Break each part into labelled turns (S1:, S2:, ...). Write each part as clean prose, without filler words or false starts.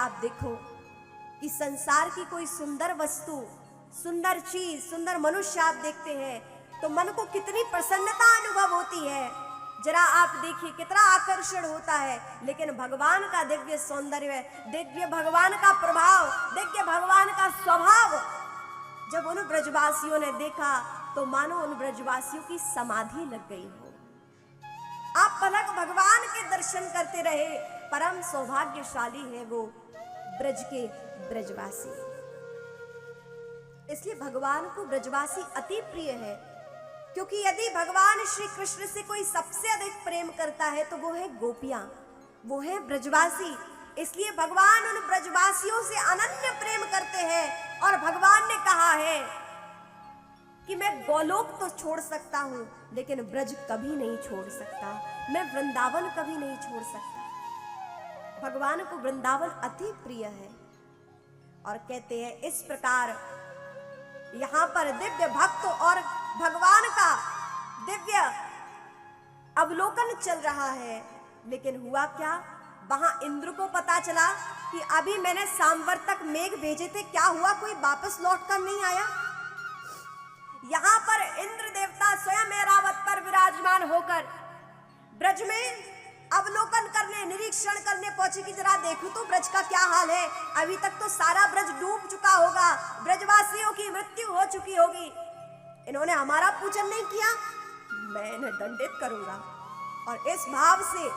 S1: आप देखो कि संसार की कोई सुंदर वस्तु, सुंदर चीज, सुंदर मनुष्य आप देखते हैं तो मन को कितनी प्रसन्नता अनुभव होती है। जरा आप देखिए कितना आकर्षण होता है। लेकिन भगवान का दिव्य सौंदर्य, दिव्य भगवान का प्रभाव, दिव्य भगवान का स्वभाव जब उन ब्रजवासियों ने देखा तो मानो उन ब्रजवासियों की समाधि लग गई हो। आप पलक भगवान के दर्शन करते रहे। परम सौभाग्यशाली है वो ब्रज के ब्रजवासी। इसलिए भगवान को ब्रजवासी अति प्रिय है, क्योंकि यदि भगवान श्री कृष्ण से कोई सबसे अधिक प्रेम करता है तो वो है गोपियां, वो है ब्रजवासी। इसलिए भगवान उन ब्रजवासियों से अनन्य प्रेम करते हैं। और भगवान ने कहा है कि मैं गोलोक तो छोड़ सकता हूं लेकिन ब्रज कभी नहीं छोड़ सकता, मैं वृंदावन कभी नहीं छोड़ सकता। भगवान को वृंदावन अति प्रिय है। और कहते हैं इस प्रकार यहां पर दिव्य भक्त और भगवान का दिव्य अवलोकन चल रहा है। लेकिन हुआ क्या, वहां इंद्र को पता चला कि अभी मैंने सांवर्तक मेघ भेजे थे, क्या हुआ, कोई वापस लौट कर नहीं आया। यहां पर इंद्र देवता स्वयं ऐरावत पर विराजमान होकर ब्रज में अवलोकन करने, निरीक्षण करने पहुंचे कि जरा देखो तो ब्रज का क्या हाल है। अभी तक तो सारा ब्रज डूब चुका होगा, ब्रजवासियों की मृत्यु हो चुकी होगी। इन्होंने हमारा पूजन नहीं किया, मैं इन्हें दंडित करूंगा। और इस भाव से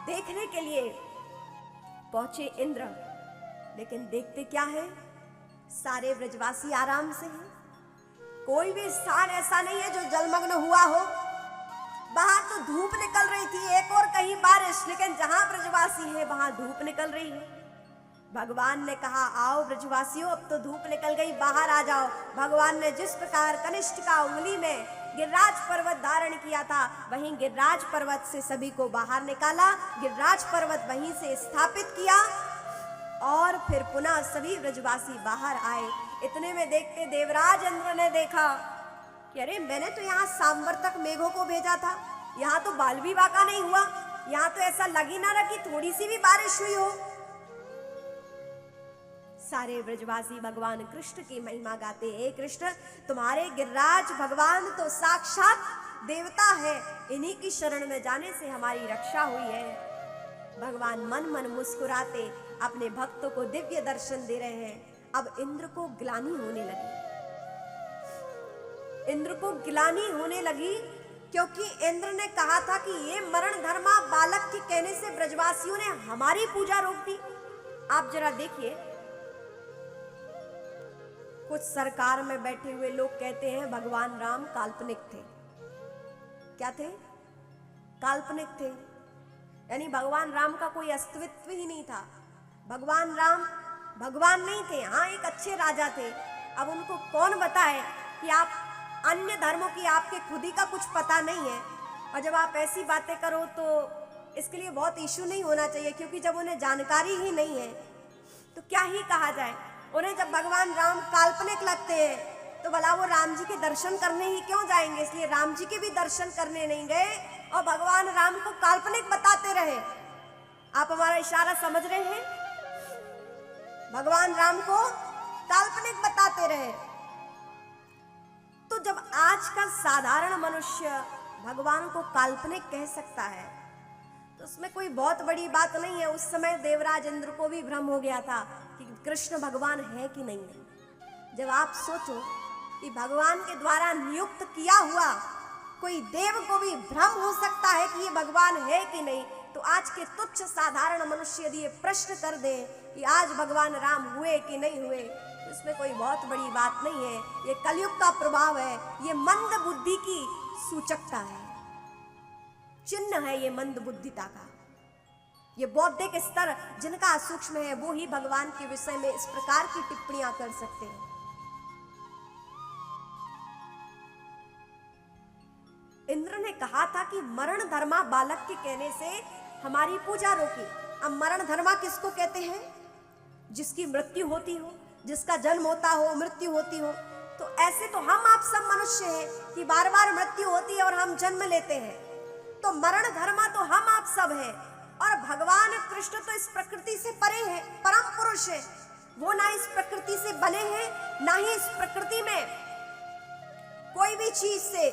S1: देखने के लिए पहुंचे इंद्र। लेकिन देखते क्या है, सारे ब्रजवासी आराम से हैं। कोई भी स्थान ऐसा नहीं है जो जलमग्न हुआ हो। बाहर तो धूप निकल रही थी, एक और कहीं बारिश, लेकिन जहां ब्रजवासी है वहां धूप निकल रही है। भगवान ने कहा आओ ब्रजवासियों, अब तो धूप निकल गई, बाहर आ जाओ। भगवान ने जिस प्रकार कनिष्ठ का उंगली में गिरिराज पर्वत धारण किया था, वहीं गिरिराज पर्वत से सभी को बाहर निकाला, गिरिराज पर्वत वहीं से स्थापित किया और फिर पुनः सभी ब्रजवासी बाहर आए। इतने में देखते देवराज इंद्र ने देखा कि अरे मैंने तो यहाँ सांवर्तक मेघों को भेजा था, यहाँ तो बाल भी बाका नहीं हुआ, यहाँ तो ऐसा लग ही ना रहा कि थोड़ी सी भी बारिश हुई हो। सारे ब्रजवासी भगवान कृष्ण की महिमा गाते, हे कृष्ण तुम्हारे गिरिराज भगवान तो साक्षात देवता है, इन्हीं की शरण में जाने से हमारी रक्षा हुई है। भगवान मन मन मुस्कुराते अपने भक्तों को दिव्य दर्शन दे रहे हैं। अब इंद्र को ग्लानि होने लगी, इंद्र को ग्लानि होने लगी, क्योंकि इंद्र ने कहा था कि ये मरण धर्मा बालक के कहने से ब्रजवासियों ने हमारी पूजा रोक दी। आप जरा देखिए, कुछ सरकार में बैठे हुए लोग कहते हैं भगवान राम काल्पनिक थे। क्या थे? काल्पनिक थे, यानी भगवान राम का कोई अस्तित्व ही नहीं था। भगवान राम भगवान नहीं थे, हाँ एक अच्छे राजा थे। अब उनको कौन बताए कि आप अन्य धर्मों की आपके खुद ही का कुछ पता नहीं है। और जब आप ऐसी बातें करो तो इसके लिए बहुत इशू नहीं होना चाहिए, क्योंकि जब उन्हें जानकारी ही नहीं है तो क्या ही कहा जाए। उन्हें जब भगवान राम काल्पनिक लगते हैं तो भला वो राम जी के दर्शन करने ही क्यों जाएंगे। इसलिए राम जी के भी दर्शन करने नहीं गए और भगवान राम को काल्पनिक बताते रहे। आप हमारा इशारा समझ रहे हैं? भगवान राम को काल्पनिक बताते रहे। तो जब आज का साधारण मनुष्य भगवान को काल्पनिक कह सकता है तो उसमें कोई बहुत बड़ी बात नहीं है। उस समय देवराज इंद्र को भी भ्रम हो गया था कि कृष्ण भगवान है कि नहीं है। जब आप सोचो कि भगवान के द्वारा नियुक्त किया हुआ कोई देव को भी भ्रम हो सकता है कि ये भगवान है कि नहीं, तो आज के तुच्छ साधारण मनुष्य यदि ये प्रश्न कर दे कि आज भगवान राम हुए कि नहीं हुए, तो इसमें कोई बहुत बड़ी बात नहीं है। ये कलयुग का प्रभाव है, ये मंद बुद्धि की सूचकता है, चिन्ह है ये मंद बुद्धिता का। ये बौद्धिक स्तर जिनका सूक्ष्म है वो ही भगवान के विषय में इस प्रकार की टिप्पणियां कर सकते हैं। इंद्र ने कहा था कि मरण धर्मा बालक के कहने से हमारी पूजा रोकी। अब मरण धर्मा किसको कहते हैं? जिसकी मृत्यु होती हो, जिसका जन्म होता हो, मृत्यु होती हो। तो ऐसे तो हम आप सब मनुष्य हैं कि बार बार मृत्यु होती है और हम जन्म लेते हैं। तो मरण धर्मा तो हम आप सब हैं। और भगवान कृष्ण तो इस प्रकृति से परे है, परम पुरुष है। वो ना इस प्रकृति से बने हैं, ना ही इस प्रकृति में कोई भी चीज से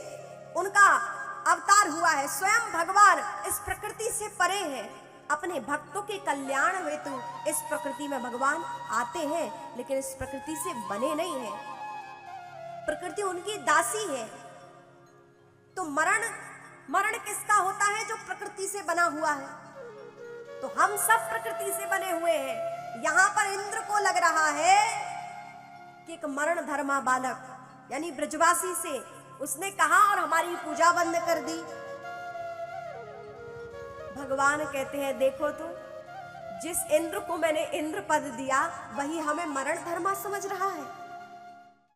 S1: उनका अवतार हुआ है। स्वयं भगवान इस प्रकृति से परे हैं। अपने भक्तों के कल्याण हेतु इस प्रकृति में भगवान आते हैं, लेकिन इस प्रकृति से बने नहीं हैं। प्रकृति उनकी दासी है। तो मरण किसका होता है? जो प्रकृति से बना हुआ है। तो हम सब प्रकृति से बने हुए हैं। यहां पर इंद्र को लग रहा है कि एक मरण धर्मा बालक यानी ब्रजवासी से उसने कहा और हमारी पूजा बंद कर दी। भगवान कहते हैं देखो तो, जिस इंद्र को मैंने इंद्र पद दिया वही हमें मरण धर्मा समझ रहा है।